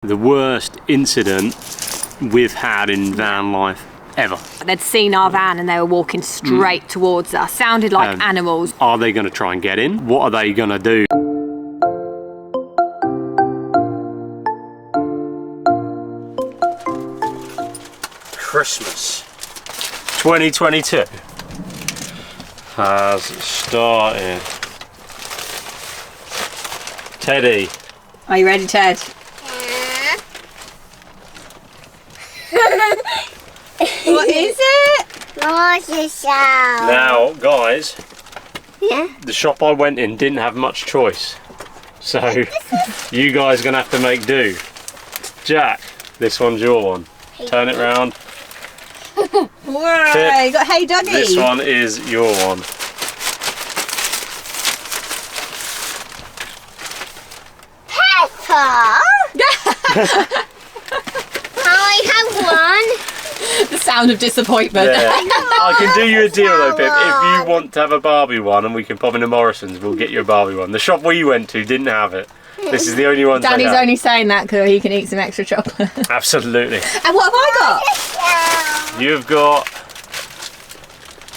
The worst incident we've had in van life ever. They'd seen our van and they were walking straight towards us. Sounded like animals. Are they going to try and get in? What are they going to do? Christmas 2022 has started. Teddy. Are you ready, Ted? What is it? Now, guys, the shop I went in didn't have much choice. So, you guys are going to have to make do. Jack, this one's your one. Turn it round. Whoa, Pip, you got Hey Doggy. This one is your one. Peppa? I have one. The sound of disappointment. Yeah. I can do you a deal though, Pip. If you want to have a Barbie one and we can pop into Morrison's, we'll get you a Barbie one. The shop we went to didn't have it. This is the only one. Danny's only saying that because he can eat some extra chocolate. Absolutely. And what have I got? You've got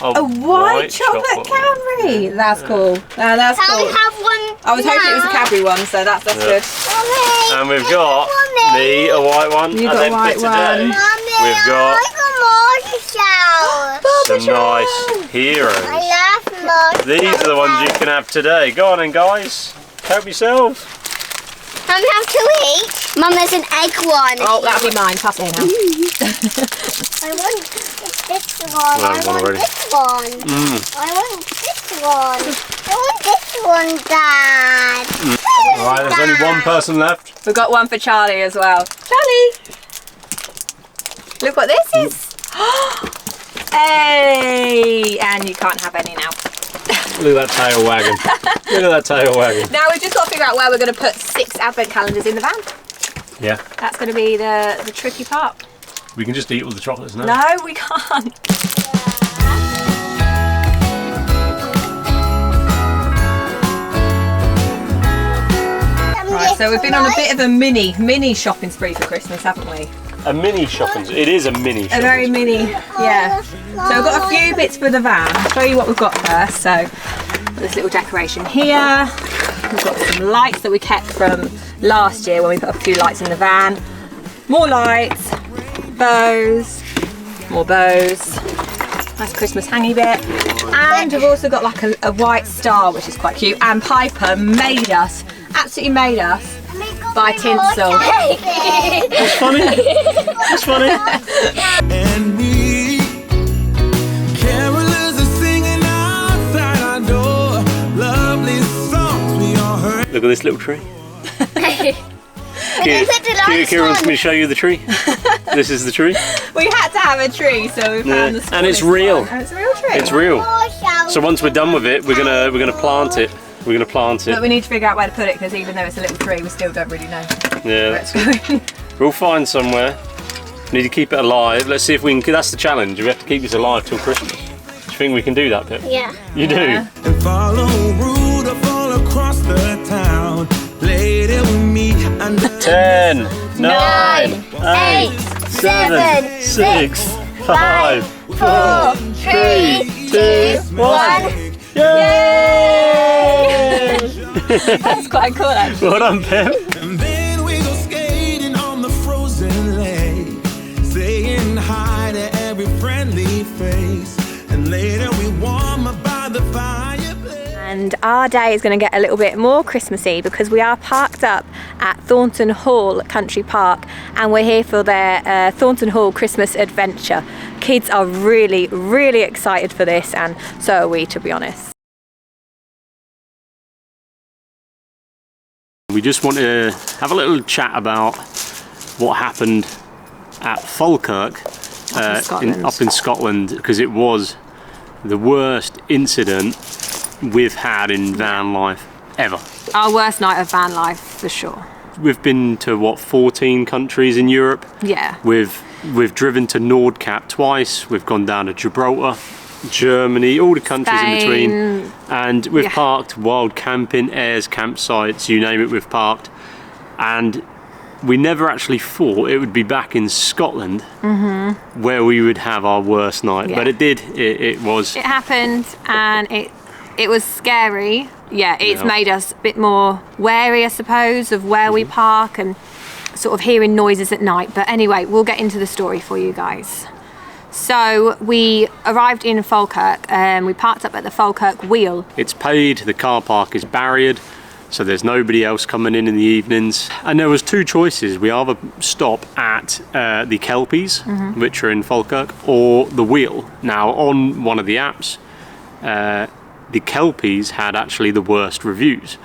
A white chocolate Cadbury. That's cool. That's Can cool. I have one? I was hoping it was a Cadbury one, so that's good. Okay. And we've got me, a white one. You and got then a white for today, Mommy, we've got some I nice heroes. love marshmallows. These are the ones you can have today. Go on then, guys. Help yourself. Can we have two each? Mum, there's an egg one. Oh, that'll be mine. Pass it here now. I want this one. Well, I one want already. this one. I want this one. I want this one, Dad. Alright, there's only one person left. We've got one for Charlie as well. Charlie! Look what this is. Hey! And you can't have any now. Look at that tail wagging. Look at that tail wagging. Now we've just got to figure out where we're going to put 6 advent calendars in the van. Yeah. That's going to be the tricky part. We can just eat all the chocolates now. No, we can't. Right, so we've been on a bit of a mini shopping spree for Christmas, haven't we? A mini shopping. It is a mini shopping. A very mini, yeah. So we've got a few bits for the van. I'll show you what we've got first. So this little decoration here. We've got some lights that we kept from last year when we put a few lights in the van. More lights, bows, more bows. Nice Christmas hangy bit. And we've also got like a white star, which is quite cute. And Piper made us, absolutely made us, buy tinsel. That's funny. That's funny. And me, carolers are singing outside our door. Lovely songs we all heard. Look at this little tree. Kira Kira wants me to show you the tree. This is the tree. We had to have a tree, so we found the And it's smallest real. one. And it's a real tree. It's real. So once we're done with it, we're gonna plant it. We're gonna plant it. But we need to figure out where to put it because even though it's a little tree, we still don't really know where Yeah. it's going. We'll find somewhere. Need to keep it alive. Let's see if we can. That's the challenge. We have to keep this alive till Christmas. Do you think we can do that, Pip? Yeah. You do. Yeah. And follow Rudolph all across the town. Later we meet under 10, 9, 8, 7, 7, 6, 5, 4, 3, 2, 1. Yay! That's quite cool actually. Well done, Pip. And then we go skating on the frozen lake, saying hi to every friendly face. And later we warm up by the fireplace. And our day is going to get a little bit more Christmassy because we are parked up at Thornton Hall Country Park and we're here for their Thornton Hall Christmas adventure. Kids are really, really excited for this and so are we, to be honest. We just want to have a little chat about what happened at Falkirk up in Scotland because it was the worst incident we've had in van life ever. Our worst night of van life for sure. We've been to what, 14 countries in Europe. Yeah. We've driven to Nordkap twice. We've gone down to Gibraltar, Germany, all the countries in between, and we've parked wild camping, airs, campsites, you name it, we've parked. And we never actually thought it would be back in Scotland where we would have our worst night. Yeah. But it did. It was. It happened, and it was scary. Yeah, it's made us a bit more wary, I suppose, of where we park and sort of hearing noises at night. But anyway, we'll get into the story for you guys. So we arrived in Falkirk and we parked up at the Falkirk Wheel. It's paid, the car park is barriered, so there's nobody else coming in the evenings. And there was two choices. We either stop at the Kelpies, which are in Falkirk, or the Wheel. Now, on one of the apps, the Kelpies had actually the worst reviews.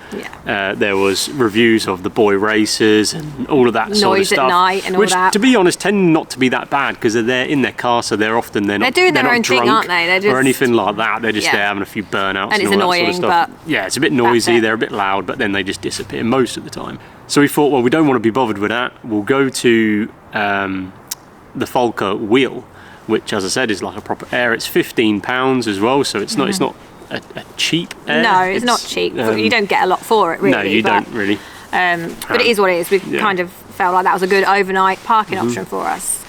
Yeah. There was reviews of the boy races and all of that sort of stuff. Noise at night and all which, that. to be honest, tend not to be that bad because they're in their car, so they're often they're doing their not own drunk thing, aren't they? They're just, or anything like that. They're just there having a few burnouts and it's all annoying, that sort of stuff. but yeah, it's a bit noisy. it. They're a bit loud, but then they just disappear most of the time. So we thought, well, we don't want to be bothered with that. We'll go to the Falkirk Wheel, which, as I said, is like a proper air. It's £15 as well, so it's not. It's not a cheap air. No, it's not cheap. You don't get a lot for it, really. No, you don't really. But it is what it is. We kind of felt like that was a good overnight parking option for us.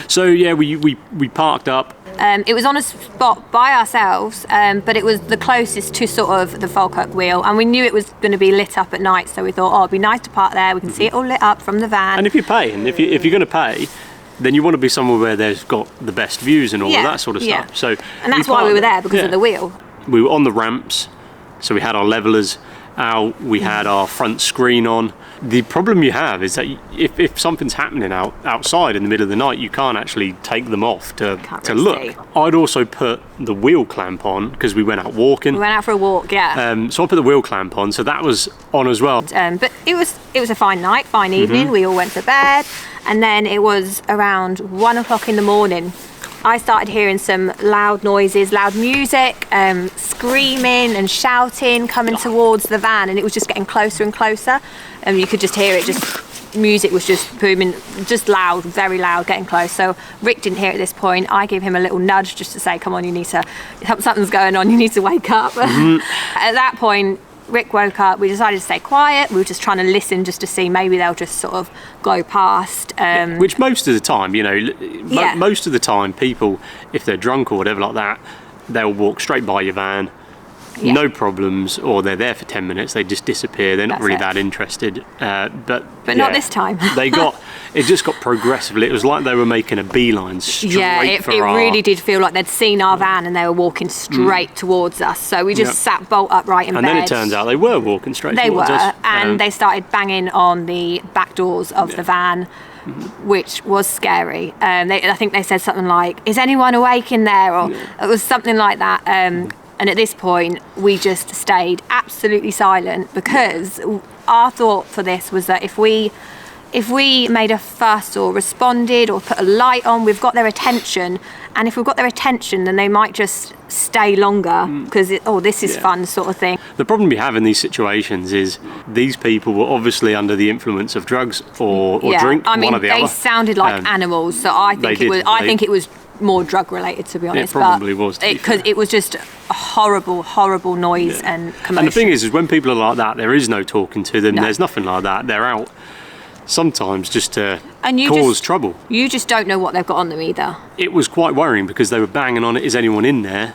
So yeah, we parked up. It was on a spot by ourselves, but it was the closest to sort of the Falkirk Wheel, and we knew it was going to be lit up at night, so we thought, oh, it'd be nice to park there. We can see it all lit up from the van. And if you're paying, if you're going to pay, then you want to be somewhere where there's got the best views and all of that sort of stuff. So, and that's why we were there, because of the wheel. We were on the ramps, so we had our levelers out, we had our front screen on. The problem you have is that if something's happening outside in the middle of the night, you can't actually take them off to look. See. I'd also put the wheel clamp on because we went out walking. We went out for a walk, yeah. So I put the wheel clamp on, so that was on as well. But it was a fine night, fine evening. We all went to bed, and then it was around 1 o'clock in the morning. I started hearing some loud noises, loud music, screaming and shouting coming towards the van, and it was just getting closer and closer, and you could just hear it, music was just booming, just loud, very loud, getting close. So Rick didn't hear it at this point. I gave him a little nudge just to say, come on, something's going on, you need to wake up. At that point, Rick woke up, we decided to stay quiet. We were just trying to listen just to see maybe they'll just sort of go past. Which most of the time, most of the time people, if they're drunk or whatever like that, they'll walk straight by your van, no problems, or they're there for 10 minutes, they just disappear. They're not really that interested. But not this time. It just got progressively, it was like they were making a beeline straight for it really did feel like they'd seen our van and they were walking straight towards us. So we just sat bolt upright in bed. And then it turns out they were walking straight towards us. And they started banging on the back doors of the van, which was scary. I think they said something like, is anyone awake in there? Or it was something like that. And at this point, we just stayed absolutely silent, because our thought for this was that if we made a fuss or responded or put a light on, we've got their attention. And if we've got their attention, then they might just stay longer because, this is fun sort of thing. The problem you have in these situations is these people were obviously under the influence of drugs or drink, one or the other. They sounded like animals, so I think it was more drug related, to be honest. It probably was, because it was just a horrible noise and commotion. And the thing is when people are like that, there is no talking to them. There's nothing like that. They're out sometimes just to cause trouble. You just don't know what they've got on them either. It was quite worrying because they were banging on it, is anyone in there?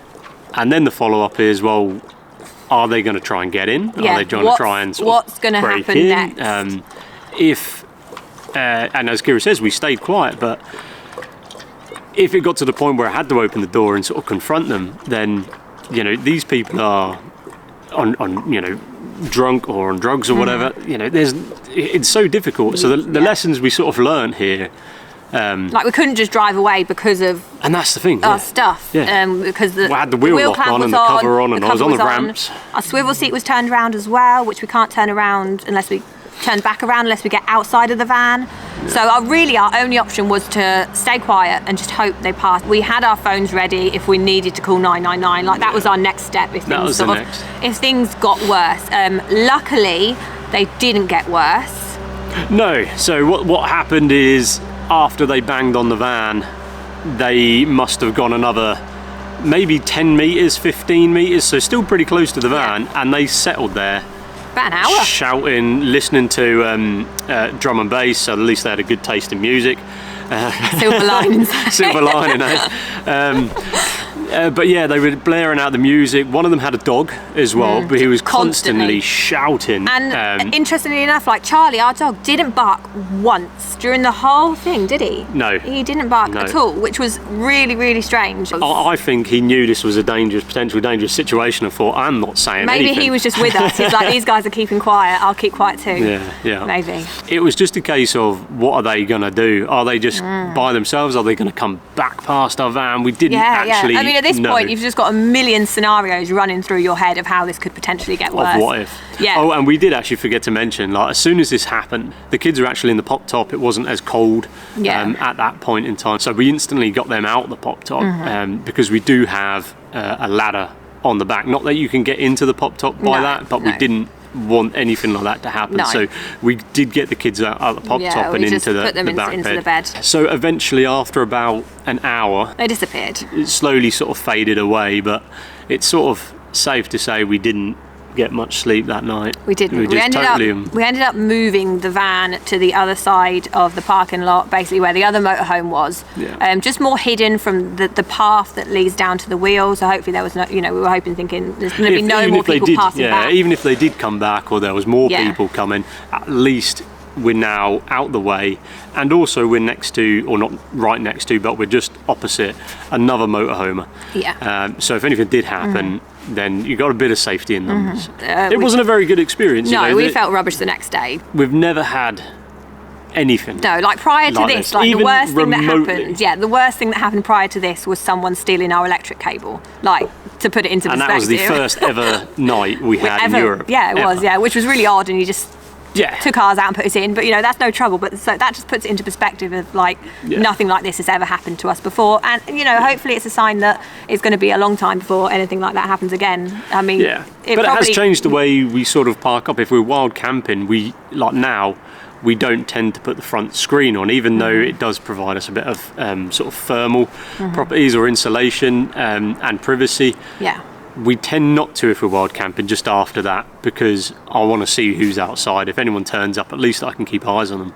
And then the follow-up is, well, are they going to try and get in? Are they going to try and what's going to happen in? next? And as Kira says, we stayed quiet, but if it got to the point where I had to open the door and sort of confront them, then these people are on drunk or on drugs or whatever. It's so difficult. So the lessons we sort of learned here, we couldn't just drive away because of and that's the thing, our stuff. Because I had the wheel lock on and the cover on, and I was on the ramps. Our swivel seat was turned around as well, which we can't turn around unless we turn back around, unless we get outside of the van. So our only option was to stay quiet and just hope they passed. We had our phones ready if we needed to call 999. That was our next step if things got worse. Luckily, they didn't get worse. No. So what happened is, after they banged on the van, they must have gone another maybe 10 metres, 15 metres, so still pretty close to the van, and they settled there About an hour. Shouting, listening to drum and bass, so at least they had a good taste in music. Silver lining. Silver lining, eh? But yeah, they were blaring out the music. One of them had a dog as well, but he was constantly shouting. And interestingly enough, like Charlie, our dog, didn't bark once during the whole thing, did he? No. He didn't bark at all, which was really, really strange. I think he knew this was a potentially dangerous situation and thought, I'm not saying anything. Maybe he was just with us. He's like, these guys are keeping quiet, I'll keep quiet too. Yeah. Maybe. It was just a case of, what are they going to do? Are they just by themselves? Are they going to come back past our van? We didn't actually I mean, at this point, you've just got a million scenarios running through your head of how this could potentially get worse. Of what if? Yeah. Oh, and we did actually forget to mention, like, as soon as this happened, the kids were actually in the pop top. It wasn't as cold at that point in time, so we instantly got them out the pop top because we do have a ladder on the back. Not that you can get into the pop top by that, but we didn't want anything like that to happen. So we did get the kids out the pop top and into the back into the bed. So eventually, after about an hour, they disappeared. It slowly sort of faded away, but it's sort of safe to say we didn't get much sleep that night. We didn't. We ended up moving the van to the other side of the parking lot, basically where the other motorhome was. Just more hidden from the path that leads down to the wheel. So hopefully there was no, we were thinking there's going to be no more people passing back. Even if they did come back, or there was more people coming, at least we're now out the way, and also we're next to, or not right next to, but we're just opposite another motorhome. So if anything did happen, then you got a bit of safety in them. It wasn't a very good experience. No, we felt rubbish the next day. We've never had anything. No, like prior to this, the worst thing that happened. Yeah, the worst thing that happened prior to this was someone stealing our electric cable. Like, to put it into perspective. And that was the first ever night we had in Europe. Yeah, it was. Yeah, which was really odd, and you just took ours out and put it in, but that's no trouble. But so that just puts it into perspective of like nothing like this has ever happened to us before, and hopefully it's a sign that it's going to be a long time before anything like that happens again. I mean, it has changed the way we sort of park up. If we're wild camping, we don't tend to put the front screen on, even though it does provide us a bit of sort of thermal properties or insulation and privacy. We tend not to if we're wild camping just after that, because I want to see who's outside. If anyone turns up, at least I can keep eyes on them.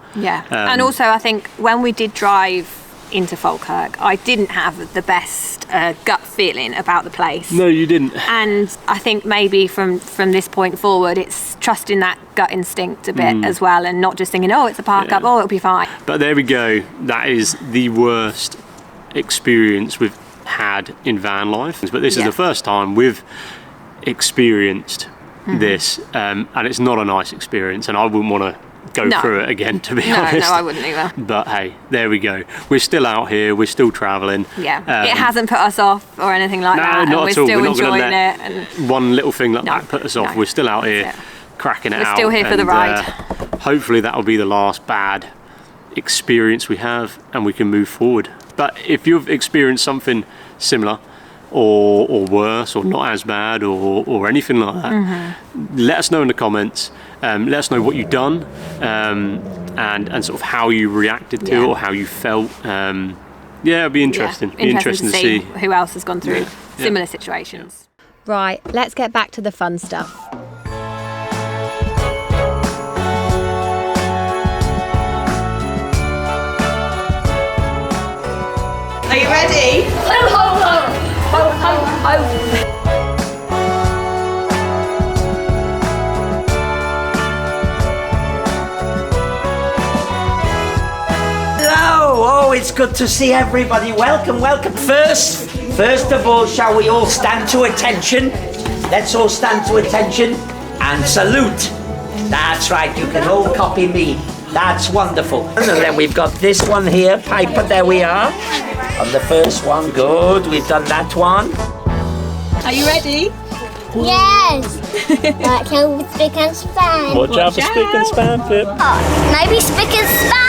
And also I think when we did drive into Falkirk, I didn't have the best gut feeling about the place. No, you didn't. And I think maybe from this point forward, it's trusting that gut instinct a bit as well, and not just thinking, oh, it's a park up, oh, it'll be fine. But there we go. That is the worst experience we've had in van life, but this is the first time we've experienced this, and it's not a nice experience, and I wouldn't want to go through it again, to be honest. No, I wouldn't either. But hey, there we go. We're still out here, we're still travelling. It hasn't put us off or anything like that. No, not at all. Still we're not enjoying let it. One little thing like that put us off. We're still out here cracking it out. We're still here for the ride. Hopefully that'll be the last bad experience we have, and we can move forward. But if you've experienced something similar or worse, or not as bad, or anything like that, let us know in the comments. Let us know what you've done, and sort of how you reacted to it, or how you felt. It'd be interesting. Be interesting to see who else has gone through similar situations. Right, let's get back to the fun stuff. Are you ready? Ho, ho, ho. Ho, ho, ho. Oh, it's good to see everybody. Welcome, welcome. First of all, shall we all stand to attention? Let's all stand to attention and salute. That's right, you can all copy me. That's wonderful. And then we've got this one here, Piper, there we are. On the first one, good, we've done that one. Are you ready? Yes. Watch out for spick and span. Watch out for spick and span, Pip. Oh, maybe spick and span.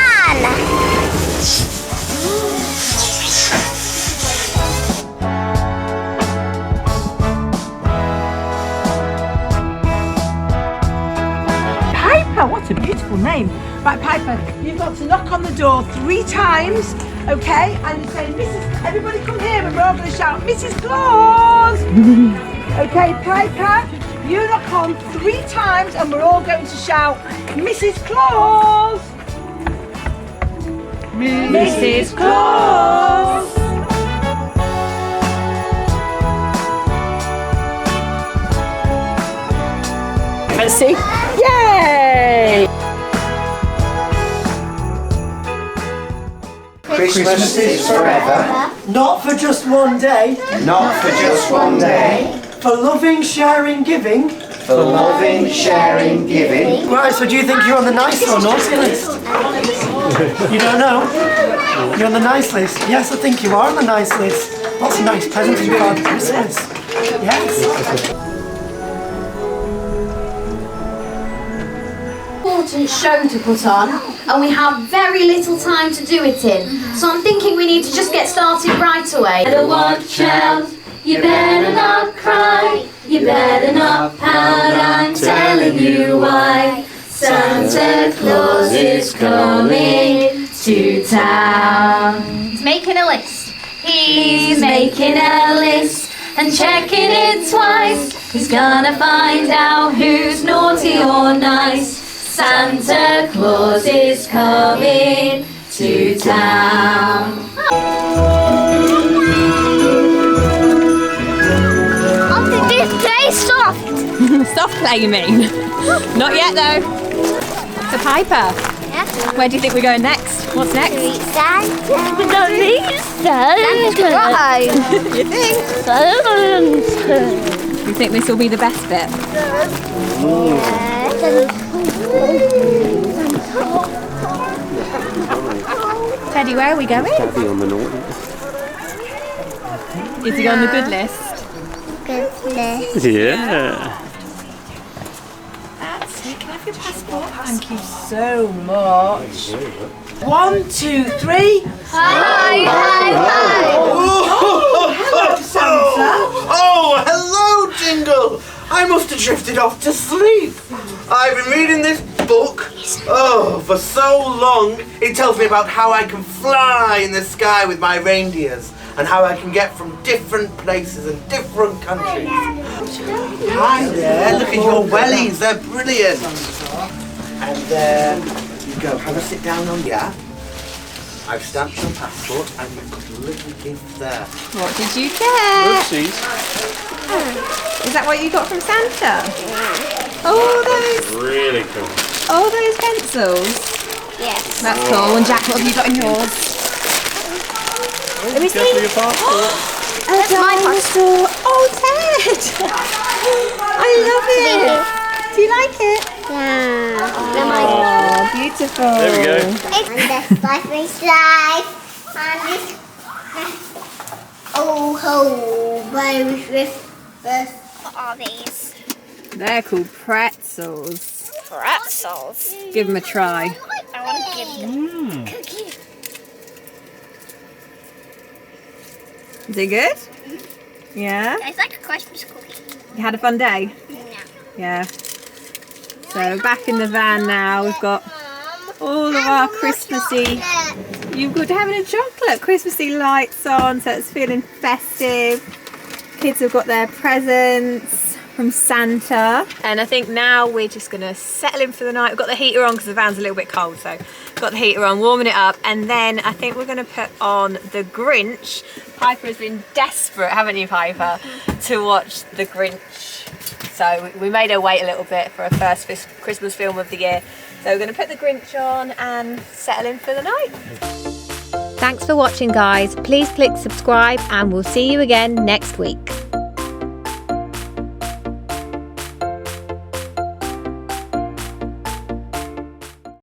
Piper, what a beautiful name. Right, Piper, you've got to knock on the door 3 times, okay? And you say, everybody come here, and we're all going to shout, Mrs. Claus! Okay, Piper, You knock on 3 times and we're all going to shout, Mrs. Claus! Mrs. Claus! Let's see. Yay! Christmas is forever, Not for just one day, not for just one day. for loving, sharing, giving. For loving, sharing, giving. Right, so do you think you're on the nice or naughty list? You don't know? You're on the nice list? Yes, I think you are on the nice list. Lots of nice presents for Father Christmas. Yes. Important show to put on, and we have very little time to do it in. So I'm thinking we need to just get started right away. Better watch out, you better not cry, you better not pout, I'm telling you why. Santa Claus is coming to town. He's making a list. He's making a list and checking it twice. He's gonna find out who's naughty or nice. Santa Claus is coming to town. Play soft. Soft play, you mean? Not yet, though. So, Piper, where do you think we're going next? What's next? Santa. We're going to Santa. You think? You think this will be the best bit? Teddy, where are we going? Teddy on the naughty. Is he on the good list? Goodness. Yeah. That's it. Can I have your passport? Thank you so much. 1, 2, 3. Hi, hi, hi. Hello, Santa. Oh, hello, Jingle! I must have drifted off to sleep. I've been reading this book, for so long. It tells me about how I can fly in the sky with my reindeers and how I can get from different places and different countries. Hi there, look at your wellies, they're brilliant. And there you go, have a sit down on here. I've stamped your passport and you've got a little gift there. What did you get? Oopsies. Is that what you got from Santa? Oh, those! Really cool. Oh, those pencils. Yes. That's cool. And Jack, what have you got in yours? Let me see. Your passport. That's my passport. Oh, Ted! I love it. Do you like it? Yeah. Oh, beautiful. There we go. And this life is life. And this. Oh, ho, Merry Christmas. What are these? They're called pretzels. Pretzels. Give them a try. I want to give them cookies. Is it good? Yeah? It's like a Christmas cookie. You had a fun day? Yeah. Yeah. So back in the van now, we've got all of our Christmassy. You've got having a chocolate Christmassy lights on, so it's feeling festive. Kids have got their presents from Santa, and I think now we're just gonna settle in for the night. We've got the heater on because the van's a little bit cold, so got the heater on, warming it up, and then I think we're gonna put on The Grinch. Piper has been desperate, haven't you, Piper, to watch The Grinch. So we made her wait a little bit for her first Christmas film of the year. So we're going to put The Grinch on and settle in for the night. Thanks for watching, guys. Please click subscribe and we'll see you again next week.